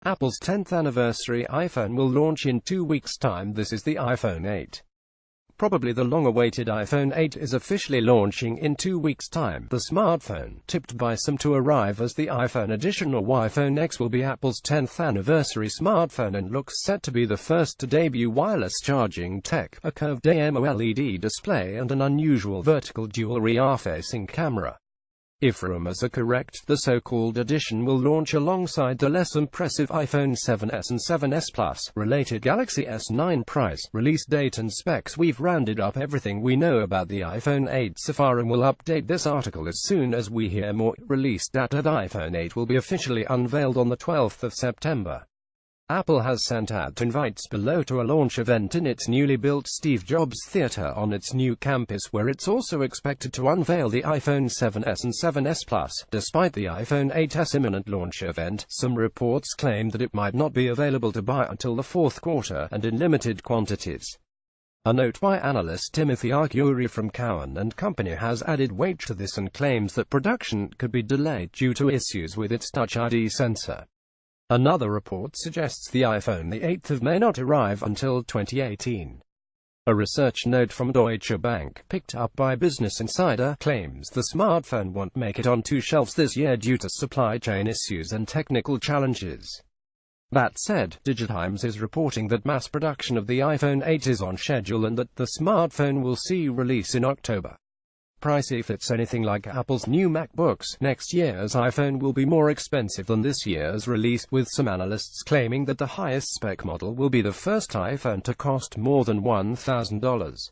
Apple's 10th anniversary iPhone will launch in 2 weeks' time. This is the iPhone 8. Probably the long-awaited iPhone 8 is officially launching in 2 weeks' time. The smartphone, tipped by some to arrive as the iPhone Edition or iPhone X, will be Apple's 10th anniversary smartphone and looks set to be the first to debut wireless charging tech, a curved AMOLED display and an unusual vertical dual rear-facing camera. If rumors are correct, the so-called Edition will launch alongside the less impressive iPhone 7s and 7s Plus. Related Galaxy S9 price, release date and specs. We've rounded up everything we know about the iPhone 8 so far and will update this article as soon as we hear more. Release data: the iPhone 8 will be officially unveiled on the 12th of September. Apple has sent out invites below to a launch event in its newly built Steve Jobs Theater on its new campus, where it's also expected to unveil the iPhone 7s and 7s Plus. Despite the iPhone 8's imminent launch event, some reports claim that it might not be available to buy until the fourth quarter, and in limited quantities. A note by analyst Timothy Arcuri from Cowen and Company has added weight to this and claims that production could be delayed due to issues with its Touch ID sensor. Another report suggests the iPhone the 8th may not arrive until 2018. A research note from Deutsche Bank, picked up by Business Insider, claims the smartphone won't make it onto shelves this year due to supply chain issues and technical challenges. That said, DigiTimes is reporting that mass production of the iPhone 8 is on schedule and that the smartphone will see release in October. Price: if it's anything like Apple's new MacBooks, next year's iPhone will be more expensive than this year's release, with some analysts claiming that the highest spec model will be the first iPhone to cost more than $1,000.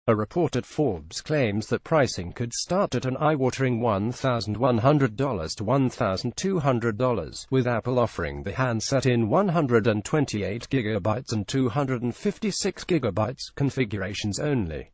A report at Forbes claims that pricing could start at an eye-watering $1,100 to $1,200, with Apple offering the handset in 128GB and 256GB configurations only.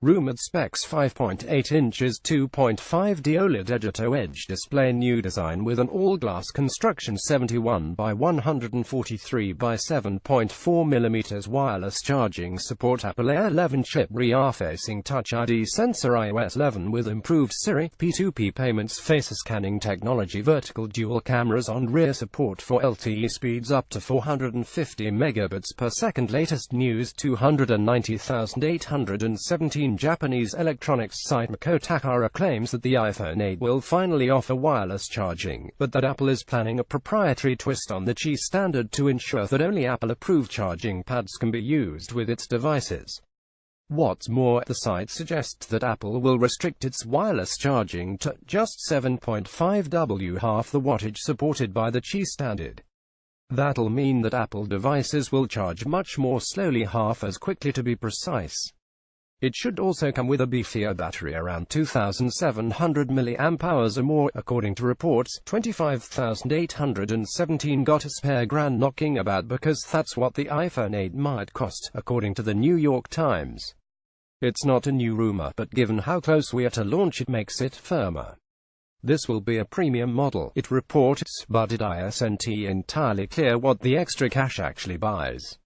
Rumored specs: 5.8 inches 2.5D OLED Edge-to Edge display, new design with an all-glass construction, 71 by 143 by 7.4mm wireless charging support, Apple A11 chip, rear-facing Touch ID sensor, iOS 11 with improved Siri, P2P payments, face scanning technology, vertical dual cameras on rear, support for LTE speeds up to 450 megabits per second. Latest news: 290,817. Japanese electronics site Kotakara claims that the iPhone 8 will finally offer wireless charging, but that Apple is planning a proprietary twist on the Qi standard to ensure that only Apple-approved charging pads can be used with its devices. What's more, the site suggests that Apple will restrict its wireless charging to just 7.5W, half the wattage supported by the Qi standard. That'll mean that Apple devices will charge much more slowly, half as quickly to be precise. It should also come with a beefier battery, around 2,700 mAh or more, according to reports. 25,817 got a spare grand knocking about because that's what the iPhone 8 might cost, according to the New York Times. It's not a new rumor, but given how close we are to launch, it makes it firmer. This will be a premium model, it reports, but it isn't entirely clear what the extra cash actually buys.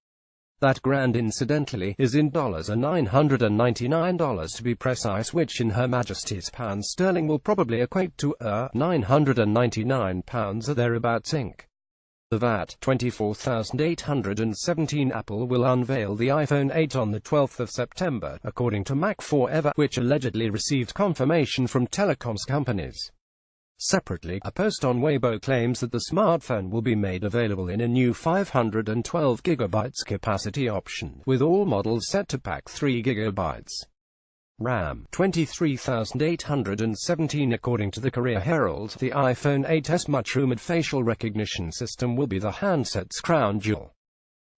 That grand, incidentally, is in dollars, or $999 to be precise, which in Her Majesty's pounds sterling will probably equate to £999 or thereabouts Inc. The VAT, 24,817. Apple will unveil the iPhone 8 on the 12th of September, according to Mac Forever, which allegedly received confirmation from telecoms companies. Separately, a post on Weibo claims that the smartphone will be made available in a new 512GB capacity option, with all models set to pack 3GB RAM. 23,817. According to the Korea Herald, the iPhone 8's much-rumored facial recognition system will be the handset's crown jewel.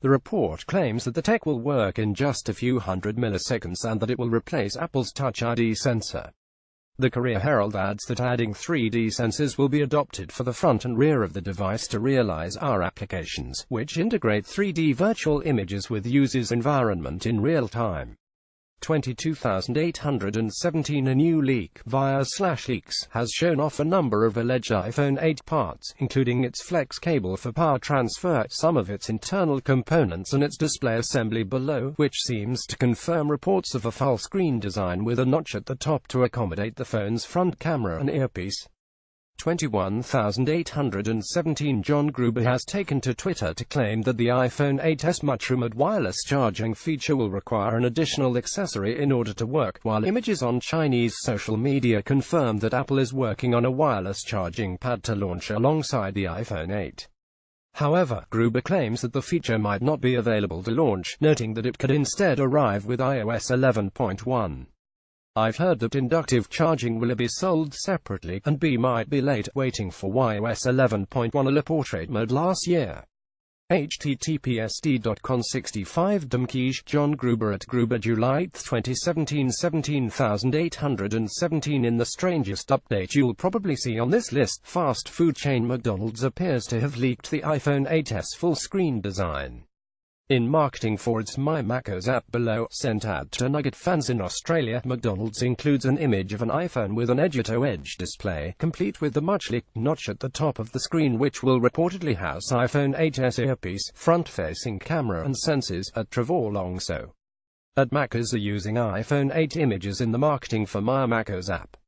The report claims that the tech will work in just a few hundred milliseconds and that it will replace Apple's Touch ID sensor. The Korea Herald adds that adding 3D sensors will be adopted for the front and rear of the device to realize AR applications, which integrate 3D virtual images with users' environment in real time. 22,817. A new leak via /leaks has shown off a number of alleged iPhone 8 parts, including its flex cable for power transfer, some of its internal components and its display assembly below, which seems to confirm reports of a full screen design with a notch at the top to accommodate the phone's front camera and earpiece. 21,817 John Gruber has taken to Twitter to claim that the iPhone 8's much-rumored wireless charging feature will require an additional accessory in order to work, while images on Chinese social media confirm that Apple is working on a wireless charging pad to launch alongside the iPhone 8. However, Gruber claims that the feature might not be available to launch, noting that it could instead arrive with iOS 11.1. I've heard that inductive charging will be sold separately, and B might be late, waiting for iOS 11.1 a portrait mode last year. https://d.con65 Dumkeesh, John Gruber at Gruber July 2017 17,817 In the strangest update you'll probably see on this list, fast food chain McDonald's appears to have leaked the iPhone 8's full-screen design. In marketing for its My Macos app below, sent out to Nugget fans in Australia, McDonald's includes an image of an iPhone with an edge-to-edge display, complete with the much-leaked notch at the top of the screen which will reportedly house iPhone 8's earpiece, front-facing camera and sensors, at Trevor Longso. At Macos are using iPhone 8 images in the marketing for My Macos app.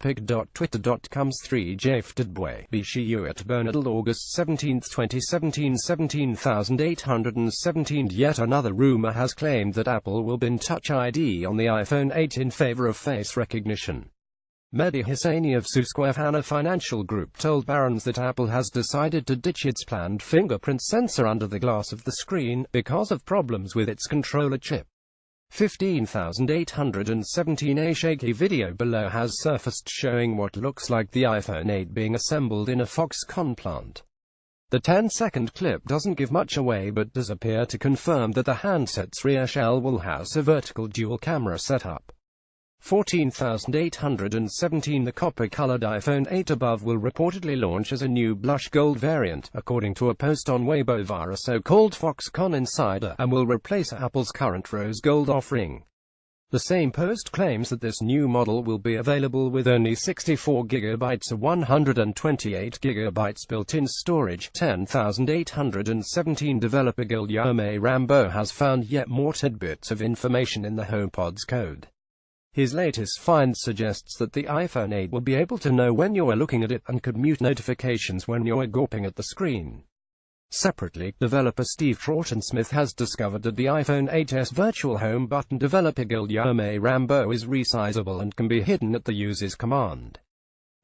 Pig.twitter.com's 3jftedboy, Bishiyu at Bernadal August 17, 2017 17,817 Yet another rumor has claimed that Apple will ban Touch ID on the iPhone 8 in favor of face recognition. Mehdi Hosseini of Susquehanna Financial Group told Barron's that Apple has decided to ditch its planned fingerprint sensor under the glass of the screen, because of problems with its controller chip. 15,817 A shaky video below has surfaced showing what looks like the iPhone 8 being assembled in a Foxconn plant. The 10-second clip doesn't give much away but does appear to confirm that the handset's rear shell will house a vertical dual-camera setup. 14,817 The copper-colored iPhone 8 above will reportedly launch as a new blush gold variant, according to a post on Weibo via a so-called Foxconn insider, and will replace Apple's current rose gold offering. The same post claims that this new model will be available with only 64GB or 128GB built-in storage. 10,817 Developer Guillaume Rambo has found yet more tidbits of information in the HomePod's code. His latest find suggests that the iPhone 8 will be able to know when you are looking at it, and could mute notifications when you are gawping at the screen. Separately, developer Steve Troughton-Smith has discovered that the iPhone 8's virtual home button developer Guillaume Rambo is resizable and can be hidden at the user's command.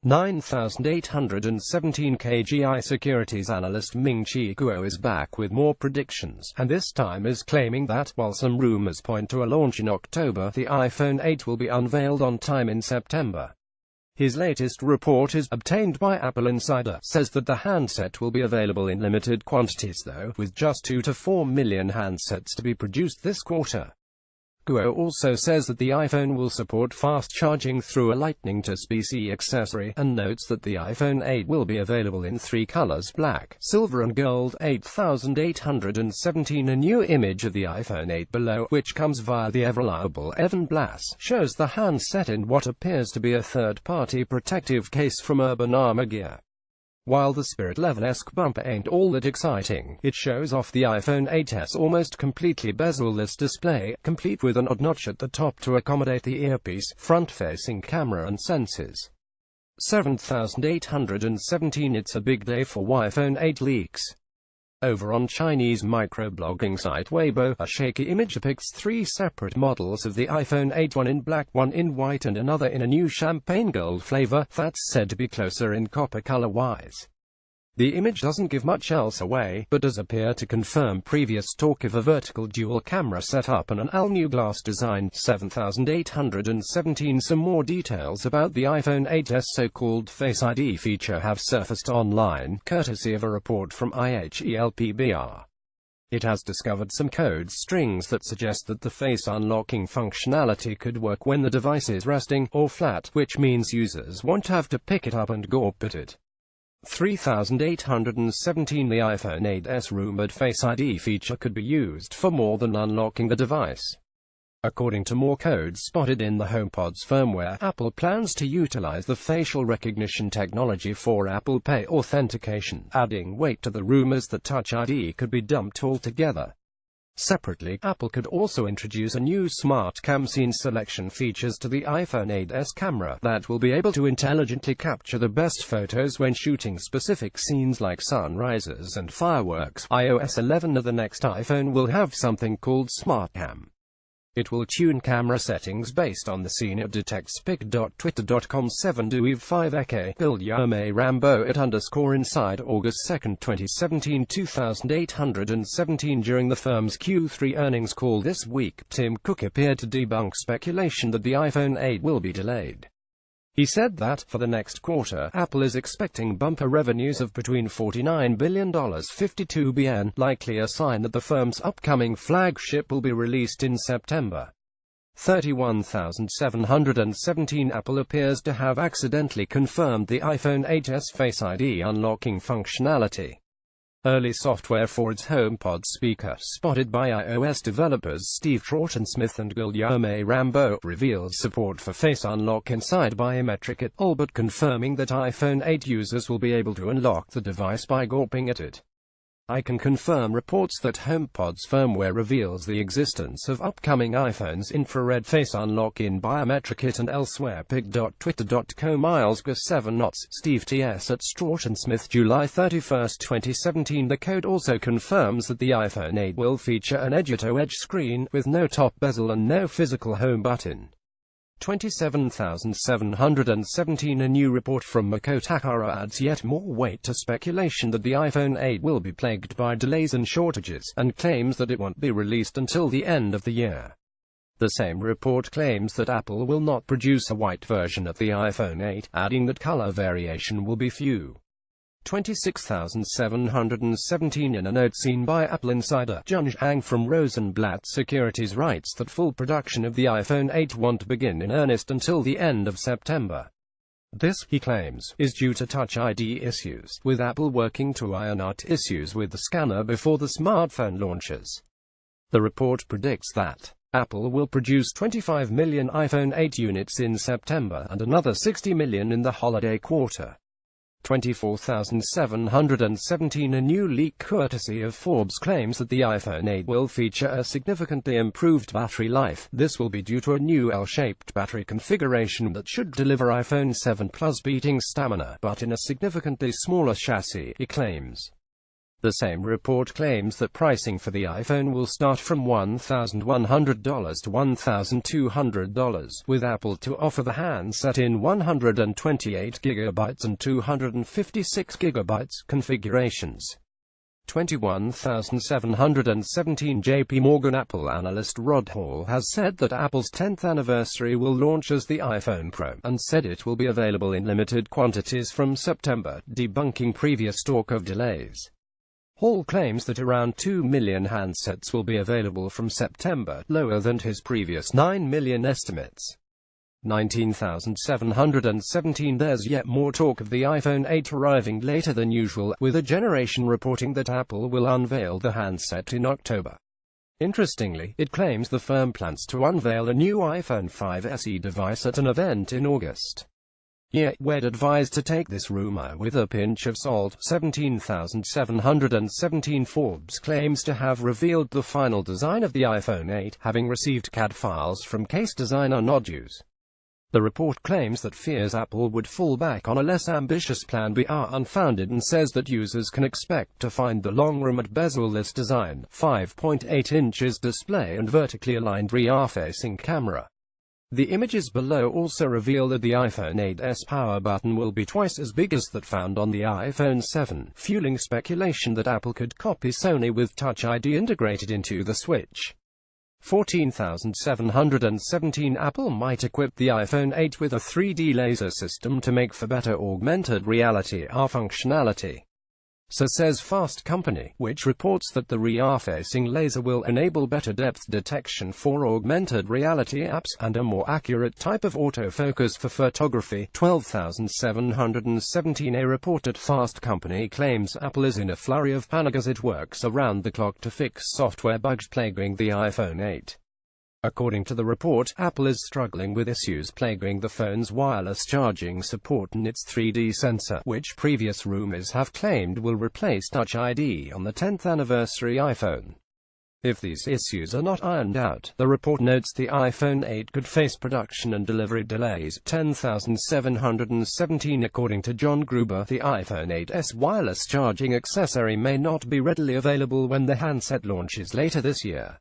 9,817 KGI Securities analyst Ming-Chi Kuo is back with more predictions, and this time is claiming that, while some rumors point to a launch in October, the iPhone 8 will be unveiled on time in September. His latest report is obtained by Apple Insider, says that the handset will be available in limited quantities though, with just 2 to 4 million handsets to be produced this quarter. Guo also says that the iPhone will support fast charging through a Lightning to SPC accessory, and notes that the iPhone 8 will be available in 3 colors: black, silver and gold. 8,817 A new image of the iPhone 8 below, which comes via the ever-reliable Evan Blass, shows the handset in what appears to be a third-party protective case from Urban Armor Gear. While the Spirit Level-esque bumper ain't all that exciting, it shows off the iPhone 8's almost completely bezel-less display, complete with an odd notch at the top to accommodate the earpiece, front-facing camera and sensors. 7,817 It's a big day for iPhone 8 leaks. Over on Chinese microblogging site Weibo, a shaky image depicts 3 separate models of the iPhone 8, one in black, one in white and another in a new champagne gold flavor, that's said to be closer in copper color-wise. The image doesn't give much else away, but does appear to confirm previous talk of a vertical dual-camera setup and an all-new glass design. 7,817 Some more details about the iPhone 8's so-called Face ID feature have surfaced online, courtesy of a report from IHELPBR. It has discovered some code strings that suggest that the face unlocking functionality could work when the device is resting, or flat, which means users won't have to pick it up and gawp at it. 3,817 The iPhone 8's rumored Face ID feature could be used for more than unlocking the device. According to more code spotted in the HomePod's firmware, Apple plans to utilize the facial recognition technology for Apple Pay authentication, adding weight to the rumors that Touch ID could be dumped altogether. Separately, Apple could also introduce a new smart cam scene selection features to the iPhone 8s camera that will be able to intelligently capture the best photos when shooting specific scenes like sunrises and fireworks. iOS 11 of the next iPhone will have something called Smart Cam. It will tune camera settings based on the scene it detects. pic.twitter.com 725 Eke Guillaume Rambo @_inside August 2, 2017 2817. During the firm's Q3 earnings call this week, Tim Cook appeared to debunk speculation that the iPhone 8 will be delayed. He said that, for the next quarter, Apple is expecting bumper revenues of between $49 billion 52 billion, likely a sign that the firm's upcoming flagship will be released in September. 31,717 Apple appears to have accidentally confirmed the iPhone 8s Face ID unlocking functionality. Early software for its HomePod speaker, spotted by iOS developers Steve Troughton-Smith and Guillaume Rambo, reveals support for Face Unlock inside biometric it, all but confirming that iPhone 8 users will be able to unlock the device by gawping at it. I can confirm reports that HomePod's firmware reveals the existence of upcoming iPhone's infrared Face Unlock in biometric it and elsewhere. pic.twitter.co miles + 7 knots. Steve T.S. at Troughton-Smith July 31, 2017. The code also confirms that the iPhone 8 will feature an edge-to-edge screen, with no top bezel and no physical home button. 27,717. A new report from Mako Takara adds yet more weight to speculation that the iPhone 8 will be plagued by delays and shortages, and claims that it won't be released until the end of the year. The same report claims that Apple will not produce a white version of the iPhone 8, adding that color variation will be few. 26,717. In a note seen by Apple insider Jun Zhang from Rosenblatt Securities writes that full production of the iPhone 8 won't begin in earnest until the end of September. This, he claims, is due to Touch ID issues, with Apple working to iron out issues with the scanner before the smartphone launches. The report predicts that Apple will produce 25 million iPhone 8 units in September and another 60 million in the holiday quarter. 24,717. A new leak courtesy of Forbes claims that the iPhone 8 will feature a significantly improved battery life. This will be due to a new L-shaped battery configuration that should deliver iPhone 7 Plus beating stamina, but in a significantly smaller chassis, it claims. The same report claims that pricing for the iPhone will start from $1,100 to $1,200, with Apple to offer the handset in 128GB and 256GB configurations. 21,717. JP Morgan Apple analyst Rod Hall has said that Apple's 10th anniversary will launch as the iPhone Pro, and said it will be available in limited quantities from September, debunking previous talk of delays. Hall claims that around 2 million handsets will be available from September, lower than his previous 9 million estimates. 19,717. There's yet more talk of the iPhone 8 arriving later than usual, with a generation reporting that Apple will unveil the handset in October. Interestingly, it claims the firm plans to unveil a new iPhone 5 SE device at an event in August. Yet, we're advised to take this rumor with a pinch of salt. 17,717. Forbes claims to have revealed the final design of the iPhone 8, having received CAD files from case designer Nodus. The report claims that fears Apple would fall back on a less ambitious plan B are unfounded and says that users can expect to find the long-rumored bezel-less design, 5.8 inches display and vertically aligned rear-facing camera. The images below also reveal that the iPhone 8's power button will be twice as big as that found on the iPhone 7, fueling speculation that Apple could copy Sony with Touch ID integrated into the Switch. 14,717. Apple might equip the iPhone 8 with a 3D laser system to make for better augmented reality AR functionality. So says Fast Company, which reports that the rear-facing laser will enable better depth detection for augmented reality apps, and a more accurate type of autofocus for photography. 12,717. A report at Fast Company claims Apple is in a flurry of panic as it works around the clock to fix software bugs plaguing the iPhone 8. According to the report, Apple is struggling with issues plaguing the phone's wireless charging support and its 3D sensor, which previous rumors have claimed will replace Touch ID on the 10th anniversary iPhone. If these issues are not ironed out, the report notes the iPhone 8 could face production and delivery delays. 10,717 According to John Gruber, the iPhone 8's wireless charging accessory may not be readily available when the handset launches later this year.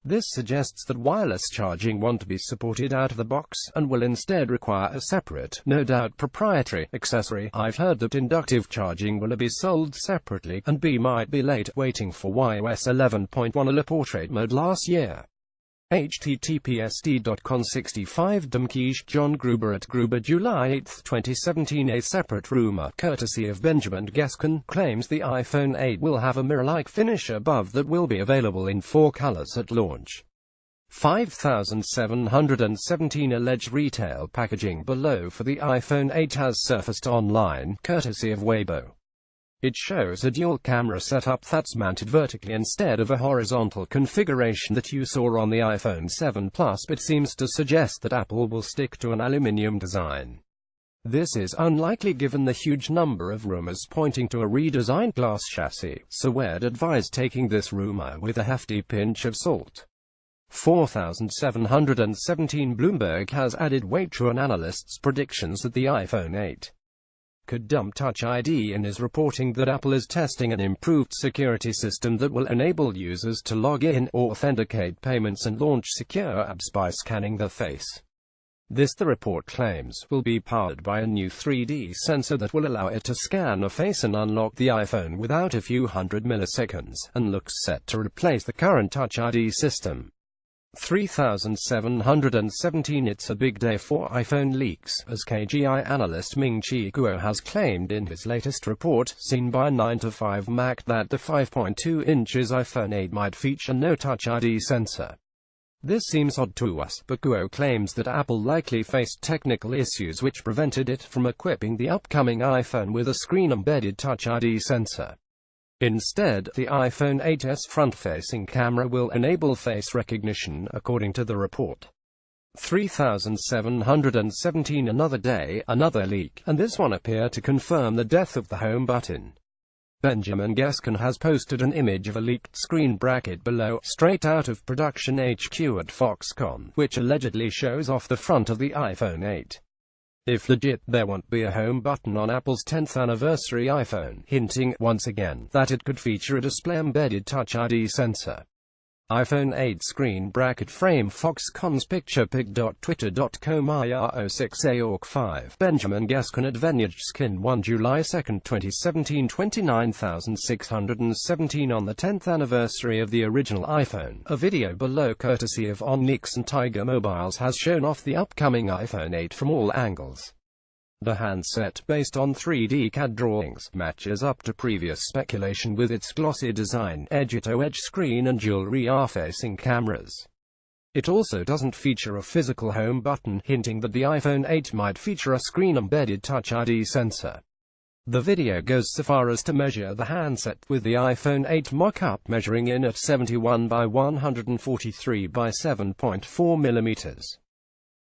This suggests that wireless charging won't be supported out of the box, and will instead require a separate, no doubt proprietary, accessory. I've heard that inductive charging will be sold separately, and might be late waiting for iOS 11.1. A portrait mode last year. https://d.con65 Dumkeesh John Gruber at Gruber July 8, 2017. A separate rumor, courtesy of Benjamin Gascon, claims the iPhone 8 will have a mirror-like finish above that will be available in 4 colors at launch. 5,717 Alleged retail packaging below for the iPhone 8 has surfaced online, courtesy of Weibo. It shows a dual-camera setup that's mounted vertically instead of a horizontal configuration that you saw on the iPhone 7 Plus. It seems to suggest that Apple will stick to an aluminium design. This is unlikely given the huge number of rumors pointing to a redesigned glass chassis, so we'd advise taking this rumor with a hefty pinch of salt. 4,717 Bloomberg has added weight to an analyst's predictions that the iPhone 8 could dump Touch ID and is reporting that Apple is testing an improved security system that will enable users to log in, authenticate payments and launch secure apps by scanning their face. This, the report claims, will be powered by a new 3D sensor that will allow it to scan a face and unlock the iPhone without a few hundred milliseconds, and looks set to replace the current Touch ID system. 3,717 It's a big day for iPhone leaks, as KGI analyst Ming-Chi Kuo has claimed in his latest report, seen by 9to5Mac, that the 5.2 inches iPhone 8 might feature no Touch ID sensor. This seems odd to us, but Kuo claims that Apple likely faced technical issues which prevented it from equipping the upcoming iPhone with a screen-embedded Touch ID sensor. Instead, the iPhone 8's front-facing camera will enable face recognition, according to the report. 3,717 Another day, another leak, and this one appear to confirm the death of the home button. Benjamin Gascon has posted an image of a leaked screen bracket below, straight out of production HQ at Foxconn, which allegedly shows off the front of the iPhone 8. If legit, there won't be a home button on Apple's 10th anniversary iPhone, hinting, once again, that it could feature a display-embedded Touch ID sensor. iPhone 8 screen bracket frame Foxconn's picture pic.twitter.com IR06AORC5 Benjamin Gascon at Venyajskin 1 July 2, 2017 29,617 On the 10th anniversary of the original iPhone, a video below courtesy of OnLeaks and Tiger Mobiles has shown off the upcoming iPhone 8 from all angles. The handset, based on 3D CAD drawings, matches up to previous speculation with its glossy design, edge-to-edge screen and dual rear-facing cameras. It also doesn't feature a physical home button, hinting that the iPhone 8 might feature a screen-embedded Touch ID sensor. The video goes so far as to measure the handset, with the iPhone 8 mock-up measuring in at 71 by 143 by 7.4 mm.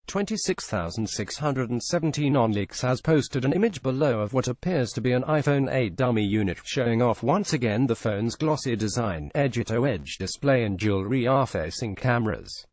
26,617 OnLeaks has posted an image below of what appears to be an iPhone 8 dummy unit, showing off once again the phone's glossy design, edge-to-edge display and dual rear-facing cameras.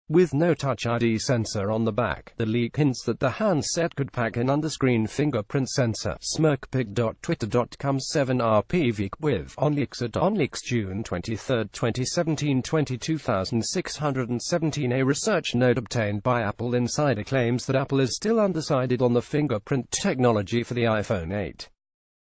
With no Touch ID sensor on the back, the leak hints that the handset could pack an under-screen fingerprint sensor. Smirkpic.twitter.com 7rpvc with OnLeaks at OnLeaks June 23, 2017 22,617 A research note obtained by Apple Insider claims that Apple is still undecided on the fingerprint technology for the iPhone 8.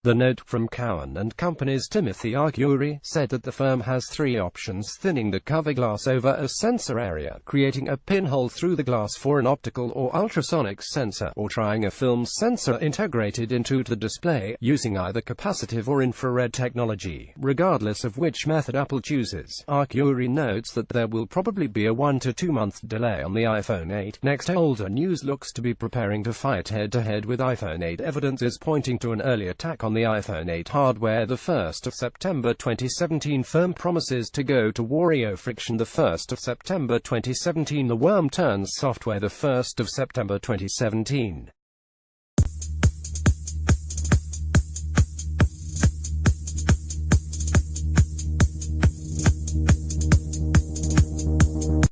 The note, from Cowen and Company's Timothy Arcuri, said that the firm has 3 options: thinning the cover glass over a sensor area, creating a pinhole through the glass for an optical or ultrasonic sensor, or trying a film sensor integrated into the display, using either capacitive or infrared technology. Regardless of which method Apple chooses, Arcuri notes that there will probably be a 1 to 2 month delay on the iPhone 8. Next, Older News looks to be preparing to fight head-to-head with iPhone 8. Evidence is pointing to an early attack on the iPhone 8 hardware. The 1st of September 2017 firm promises to go to Wario friction. The 1st of September 2017 The worm turns software. The 1st of September 2017